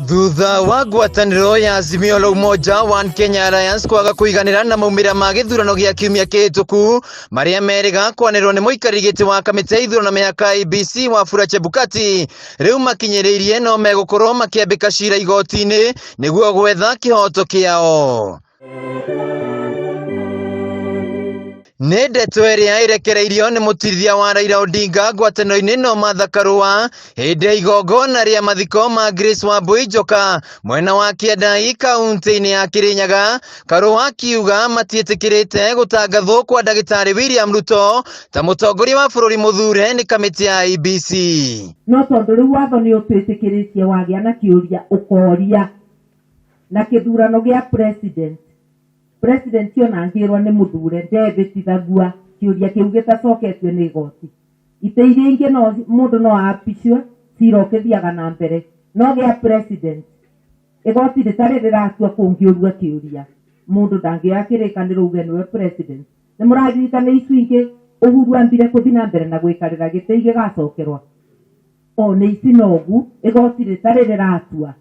Thutha wa ngwatanĩro ya Azimio la Umoja One Kenya Alliance kwaga kũiganĩra na maumĩrĩra ma gĩthurano gĩa kiumia kĩhĩtũku marĩa merĩga kwanĩrĩrwo nĩ mũikarĩri gĩtĩ wa kamĩtĩ ya ithurano mĩhaka IEBC Wafula Chebukati, rĩu makinyĩrĩirie no megũkorwo makĩambĩka cira igoti-inĩ nĩguo gwetha kĩhoto kĩao. Nĩ ndeto ĩrĩa ĩrekereirio nĩ mũtirithia wa Raila Odinga ngwatanĩro-inĩ no Martha Karua hĩndĩ ya igongona rĩa mathiko ma Grace Wambui Njoka mwena wa Kiandai kaunti-inĩ ya Kirinyaga. Karua akiuga matiĩtĩkĩrĩte gũtangathwo kwa ndagĩtarĩ William Ruto ta mũtongoria wa bũrũri mũthure nĩ kamĩtĩ ya IEBC. No tondũ rĩu watho nĩ ũtwĩtĩkĩrĩtie wagĩa na kĩũria ũkoria na kĩthurano gĩa President yonangirwa nĩ mũthure ndebĩtithagua kĩũria kĩu gĩtacoketio nĩ igoti. Ite iria ingĩ no mũndũ no apicwo cira ũkĩthiaga na mbere, no gĩa president igoti rĩtarĩ rĩratua kũngĩũrua kĩũria mũndũ ndangĩoya kĩrĩkanĩro uge nĩwe president. Nĩ mũraririkana icu ingĩ Uhuru ambire kũthi na mbere na gwĩkarĩra gĩtĩ igĩgacokerwa o nĩ ici nogu igoti rĩtarĩ rĩratua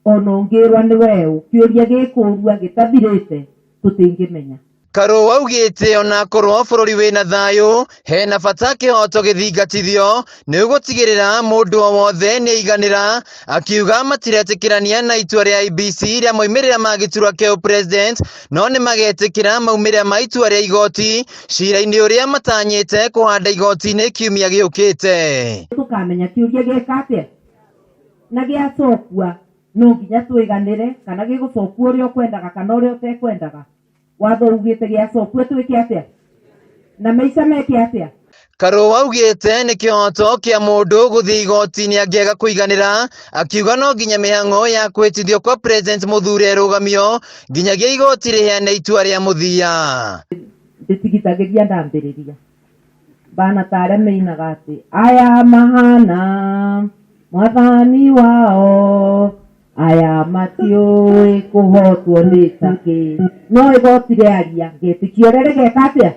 ona ũngĩrwa nĩ weũ kĩũria gĩkũrua gĩtathirĩte tũtingĩmenya. Karua augĩte ona korwo bũrũri wĩna thayũ hena bata kĩhoto gĩthingatithio nĩ gũtigĩrĩra mũndũ o wothe nĩ aiganĩra, akiuga matiretĩkĩrania na itua rĩa IEBC rĩa moimĩrĩra ma gĩturwa kĩa president no nĩ magetĩkĩra maumĩrĩra ma itua rĩa igoti cira-inĩ ũrĩa matanyĩte kũhanda igoti-inĩ kiumia gĩũkĩte. Tũkamenya kĩũria gĩka atĩa na gĩacokua no nginya twĩganĩre kana gĩgũcokua ũrĩa ũkwendaga kana ũrĩa ũtekwendaga. Watho ugĩte gĩacokua twĩke atĩa na maica meke atĩa. Karua augĩte nĩ kĩhoto kĩa mũndũ gũthiĩ igoti-inĩ angĩaga kũiganĩra, akiuga no nginya mĩhang'o ya kwĩtithio kwa president mũthure ĩrũgamio nginyagia igoti rĩheane itua rĩa mũthia. Ndĩtigithagĩria ndambĩrĩria bana ta arĩa meinaga atĩ aya mahana mwathani wao aya matiũĩ kũhotwo nĩ takĩ no igoti rĩaria gĩtĩkio rĩrĩ geka atĩa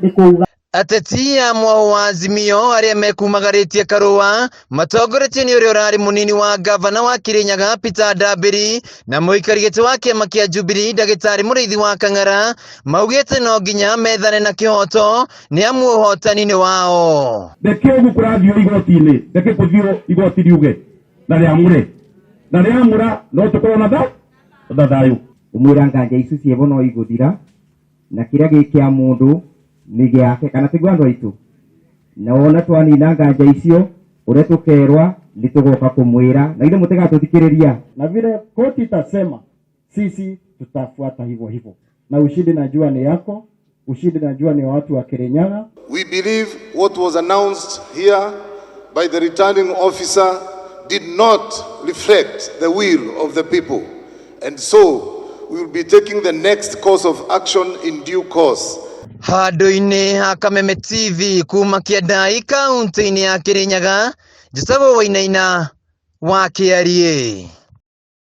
rĩkauga. Ateti a mwao wa Azimio arĩa mekumagarĩtie Karua matongoretio nĩ ũrĩa ũrarĩ mũnini wa gavana wa Kirinyaga Peter Ndambĩri na mũikari gĩtĩ wa kĩama kĩa Jubilee ndagĩtarĩ Mũrĩithi wa Kang'ara, maugĩte no nginya methane na kĩhoto nĩ amu ũhotani nĩ wao. Reke gũkũrathio igoti-inĩ, reke kũthio igoti riuge na rĩamũre na rĩamũra no tũkorwo na thayũ. Ũmwĩra nganja icu ciebo no igũthira na kĩrĩa gĩkĩa mũndũ nĩ gĩake kana tiguo andũ aitũ, na wona twanina nganja icio ũrĩa tũkerwa nĩ tũgoka kũmwĩra na ile mũtigatũthikĩrĩria na vile koti itasema sisi tutafuata hivyo hivyo, na ushindi najua ni yako, ushindi najua ni watu wa Kirinyaga. We believe what was announced here by the returning officer did not reflect the will of the people, and so we will be taking the next course of action in due course. Handũ-inĩ ha Kameme TV kuma Kiandai kaunti-inĩ ya Kirinyaga, Njĩtagwo Wainaina wa Kĩarie.